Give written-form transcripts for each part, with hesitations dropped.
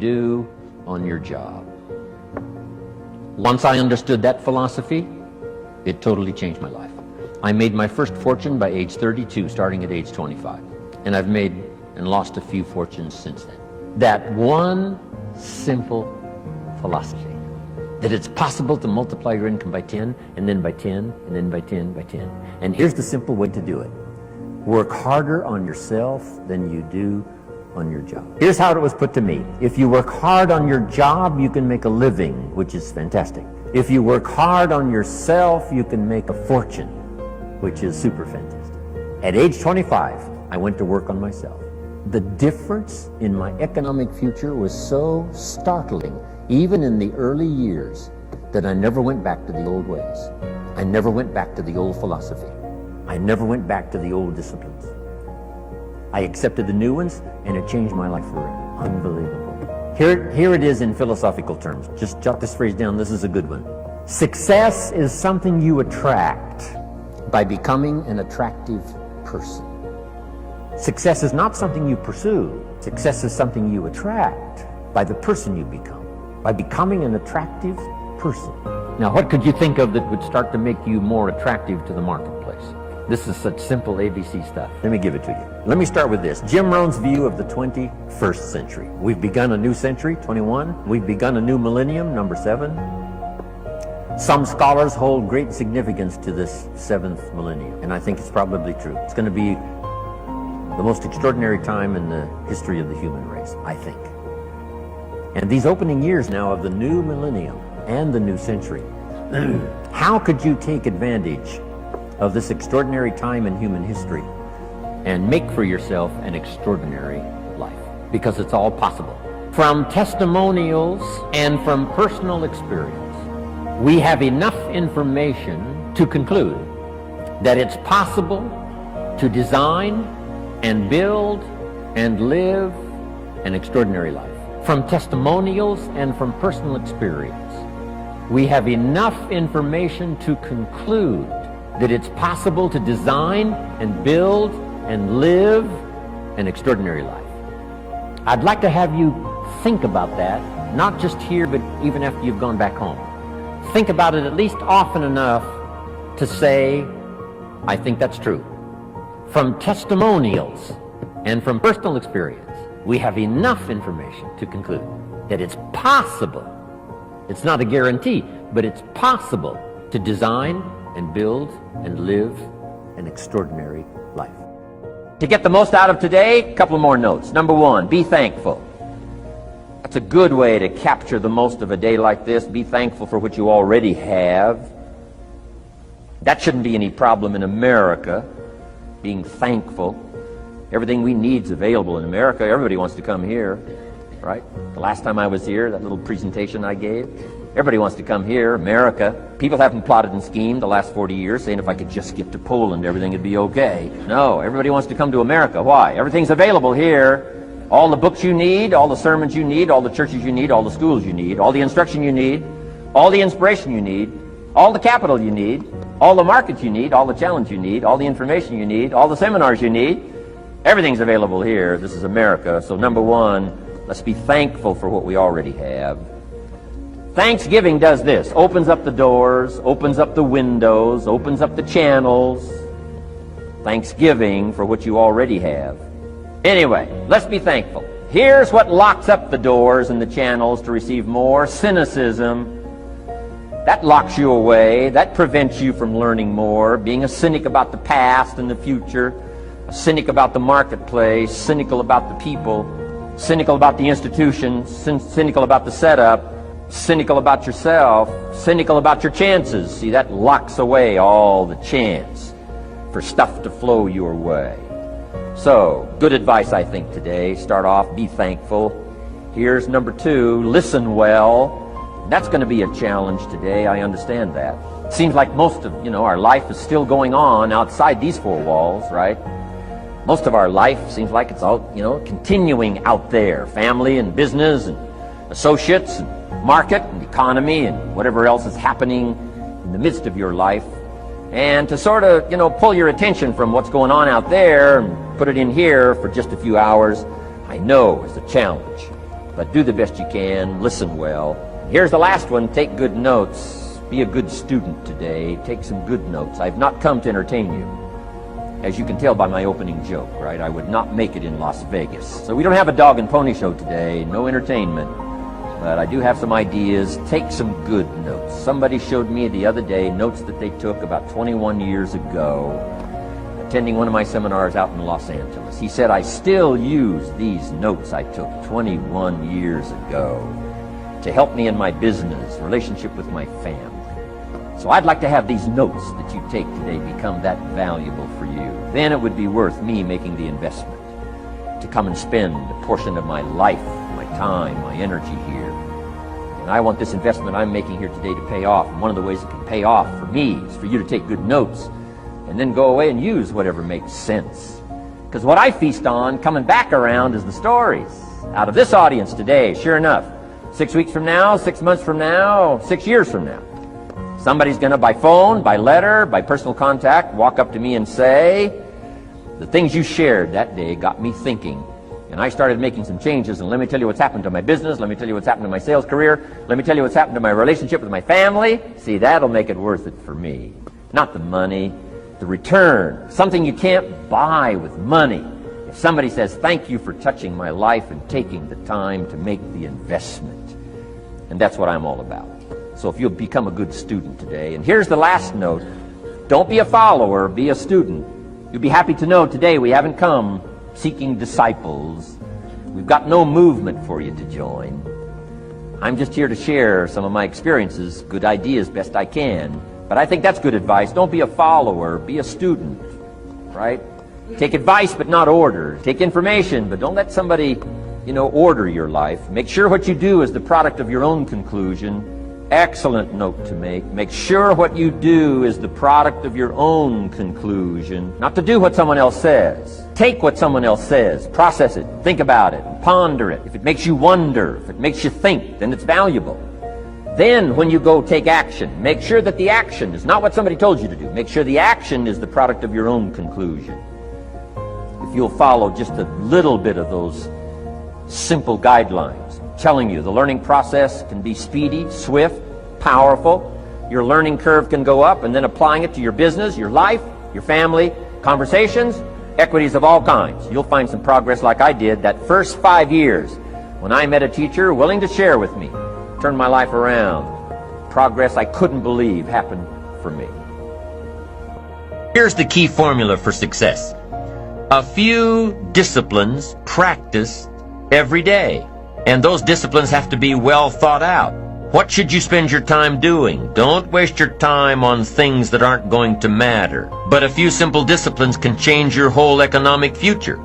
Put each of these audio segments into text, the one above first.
do on your job. Once I understood that philosophy, it totally changed my life. I made my first fortune by age 32, starting at age 25. And I've made and lost a few fortunes since then. That one simple philosophy, that it's possible to multiply your income by 10, and then by 10, and then by 10, by 10. And here's the simple way to do it. Work harder on yourself than you do on your job. Here's how it was put to me. If you work hard on your job, you can make a living, which is fantastic. If you work hard on yourself, you can make a fortune, which is super fantastic. At age 25, I went to work on myself. The difference in my economic future was so startling, even in the early years, that I never went back to the old ways. I never went back to the old philosophy. I never went back to the old disciplines. I accepted the new ones, and it changed my life forever. Unbelievable. Here it is in philosophical terms. Just jot this phrase down. This is a good one. Success is something you attract by becoming an attractive person. Success is not something you pursue. Success is something you attract by the person you become, by becoming an attractive person. Now, what could you think of that would start to make you more attractive to the marketplace? This is such simple ABC stuff. Let me give it to you. Let me start with this. Jim Rohn's view of the 21st century. We've begun a new century, 21. We've begun a new millennium, number 7. Some scholars hold great significance to this 7th millennium, and I think it's probably true. It's going to be the most extraordinary time in the history of the human race, I think. And these opening years now of the new millennium and the new century, how could you take advantage of this extraordinary time in human history and make for yourself an extraordinary life? Because it's all possible. From testimonials and from personal experience, we have enough information to conclude that it's possible to design and build and live an extraordinary life. From testimonials and from personal experience, we have enough information to conclude that it's possible to design and build and live an extraordinary life. I'd like to have you think about that, not just here, but even after you've gone back home. Think about it at least often enough to say, I think that's true. From testimonials and from personal experience, we have enough information to conclude that it's possible. It's not a guarantee, but it's possible to design and build and live an extraordinary life. To get the most out of today, a couple more notes. Number 1, be thankful. That's a good way to capture the most of a day like this. Be thankful for what you already have. That shouldn't be any problem in America, being thankful. Everything we need is available in America. Everybody wants to come here, right? The last time I was here, that little presentation I gave, everybody wants to come here, America. People haven't plotted and schemed the last 40 years saying if I could just get to Poland, everything would be okay. No, everybody wants to come to America. Why? Everything's available here. All the books you need, all the sermons you need, all the churches you need, all the schools you need, all the instruction you need, all the inspiration you need, all the capital you need, all the markets you need, all the challenge you need, all the information you need, all the seminars you need. Everything's available here. This is America. So number 1, let's be thankful for what we already have. Thanksgiving does this. Opens up the doors, opens up the windows, opens up the channels. Thanksgiving for what you already have. Anyway, let's be thankful. Here's what locks up the doors and the channels to receive more: cynicism. That locks you away. That prevents you from learning more. Being a cynic about the past and the future, a cynic about the marketplace, cynical about the people, cynical about the institutions, cynical about the setup, cynical about yourself, cynical about your chances. See, that locks away all the chance for stuff to flow your way. So, good advice, I think, today. Start off, be thankful. Here's number 2, listen well. That's going to be a challenge today. I understand that. It seems like most of, our life is still going on outside these 4 walls, right? Most of our life seems like it's all, continuing out there. Family and business and associates and market and economy and whatever else is happening in the midst of your life. And to sort of, pull your attention from what's going on out there and put it in here for just a few hours, I know is a challenge. but do the best you can, listen well. Here's the last one, take good notes. Be a good student today, take some good notes. I've not come to entertain you. As you can tell by my opening joke, right? I would not make it in Las Vegas. So we don't have a dog and pony show today, no entertainment. But I do have some ideas. Take some good notes. Somebody showed me the other day notes that they took about 21 years ago, attending one of my seminars out in Los Angeles. He said, I still use these notes I took 21 years ago to help me in my business, relationship with my family. So I'd like to have these notes that you take today become that valuable for you. Then it would be worth me making the investment to come and spend a portion of my life, my time, my energy here. And I want this investment I'm making here today to pay off. And one of the ways it can pay off for me is for you to take good notes and then go away and use whatever makes sense. Because what I feast on coming back around is the stories out of this audience today. Sure enough, 6 weeks from now, 6 months from now, 6 years from now, somebody's going to, by phone, by letter, by personal contact, walk up to me and say, the things you shared that day got me thinking. And I started making some changes, and let me tell you what's happened to my business, let me tell you what's happened to my sales career, let me tell you what's happened to my relationship with my family. See, that'll make it worth it for me. Not the money, the return. Something you can't buy with money. If somebody says, thank you for touching my life and taking the time to make the investment. And that's what I'm all about. So if you'll become a good student today, and here's the last note, don't be a follower, be a student. You'll be happy to know today we haven't come seeking disciples. We've got no movement for you to join. I'm just here to share some of my experiences, good ideas best I can. But I think that's good advice. Don't be a follower, be a student, right? Take advice but not order. Take information, but don't let somebody, order your life. Make sure what you do is the product of your own conclusion. Excellent note to make. Make sure what you do is the product of your own conclusion. Not to do what someone else says. Take what someone else says, process it, think about it, ponder it. If it makes you wonder, if it makes you think, then it's valuable. Then when you go take action, make sure that the action is not what somebody told you to do. Make sure the action is the product of your own conclusion. If you'll follow just a little bit of those simple guidelines, telling you the learning process can be speedy, swift, powerful. Your learning curve can go up, and then applying it to your business, your life, your family, conversations, equities of all kinds. You'll find some progress like I did that first 5 years when I met a teacher willing to share with me, turned my life around. Progress I couldn't believe happened for me. Here's the key formula for success. A few disciplines practiced every day. And those disciplines have to be well thought out. What should you spend your time doing? Don't waste your time on things that aren't going to matter. But a few simple disciplines can change your whole economic future.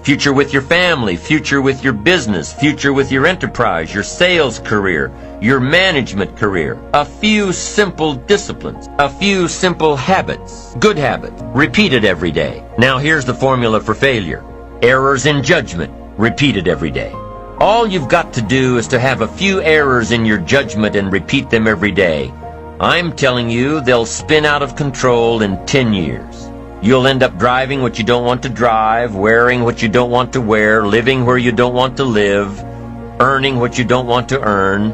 Future with your family, future with your business, future with your enterprise, your sales career, your management career. A few simple disciplines, a few simple habits, good habits, repeated every day. Now here's the formula for failure. Errors in judgment, repeated every day. All you've got to do is to have a few errors in your judgment and repeat them every day. I'm telling you, they'll spin out of control in 10 years. You'll end up driving what you don't want to drive, wearing what you don't want to wear, living where you don't want to live, earning what you don't want to earn.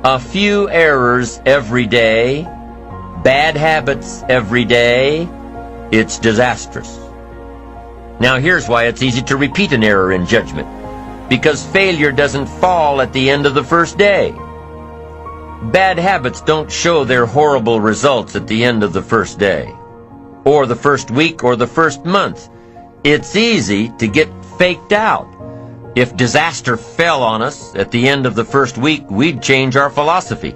A few errors every day, bad habits every day, it's disastrous. Now here's why it's easy to repeat an error in judgment. Because failure doesn't fall at the end of the first day. Bad habits don't show their horrible results at the end of the first day, or the first week, or the first month. It's easy to get faked out. If disaster fell on us at the end of the first week, we'd change our philosophy.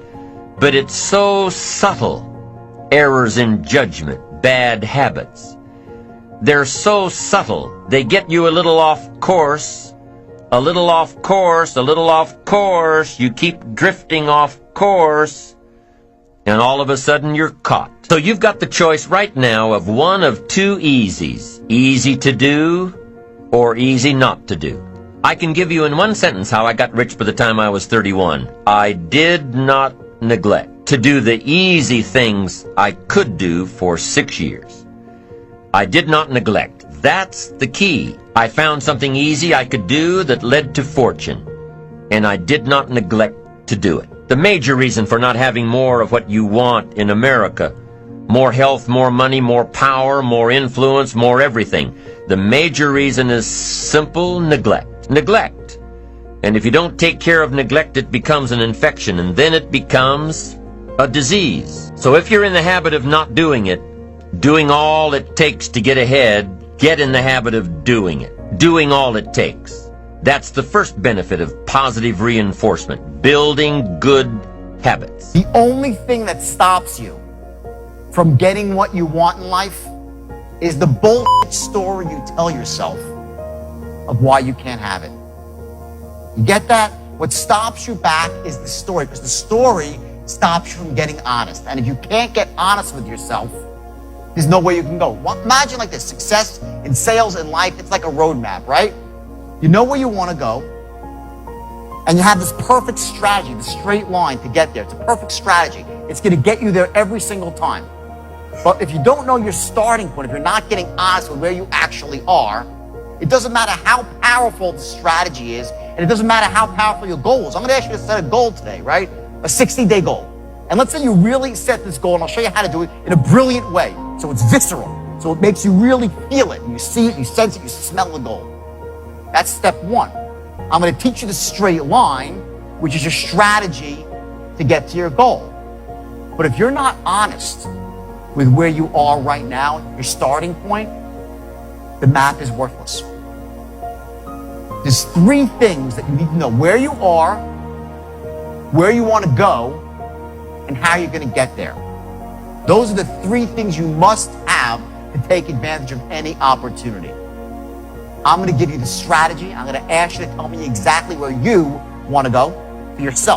But it's so subtle. Errors in judgment, bad habits. They're so subtle, they get you a little off course, a little off course, a little off course. You keep drifting off course, and all of a sudden you're caught. So you've got the choice right now of one of two easies. Easy to do or easy not to do. I can give you in one sentence how I got rich by the time I was 31. I did not neglect to do the easy things I could do for 6 years. I did not neglect. That's the key. I found something easy I could do that led to fortune. and I did not neglect to do it. The major reason for not having more of what you want in America, more health, more money, more power, more influence, more everything, the major reason is simple neglect. Neglect. And if you don't take care of neglect, it becomes an infection, and then it becomes a disease. So if you're in the habit of not doing it, doing all it takes to get ahead, get in the habit of doing it. Doing all it takes. That's the first benefit of positive reinforcement, building good habits. The only thing that stops you from getting what you want in life is the bullshit story you tell yourself of why you can't have it. You get that? What stops you back is the story, because the story stops you from getting honest. And if you can't get honest with yourself, there's no way you can go. Well, imagine like this, success in sales and life, it's like a roadmap, right? You know where you want to go, and you have this perfect strategy, the straight line to get there. It's a perfect strategy. It's going to get you there every single time. But if you don't know your starting point, if you're not getting honest with where you actually are, it doesn't matter how powerful the strategy is, and it doesn't matter how powerful your goal is. I'm going to ask you to set a goal today, right? A 60-day goal. And let's say you really set this goal, and I'll show you how to do it in a brilliant way. So it's visceral. So it makes you really feel it. You see it, you sense it, you smell the goal. That's step one. I'm going to teach you the straight line, which is your strategy to get to your goal. But if you're not honest with where you are right now, your starting point, the map is worthless. There's three things that you need to know: where you are, where you want to go, and how you're going to get there. Those are the three things you must have to take advantage of any opportunity. I'm going to give you the strategy. I'm going to ask you to tell me exactly where you want to go for yourself.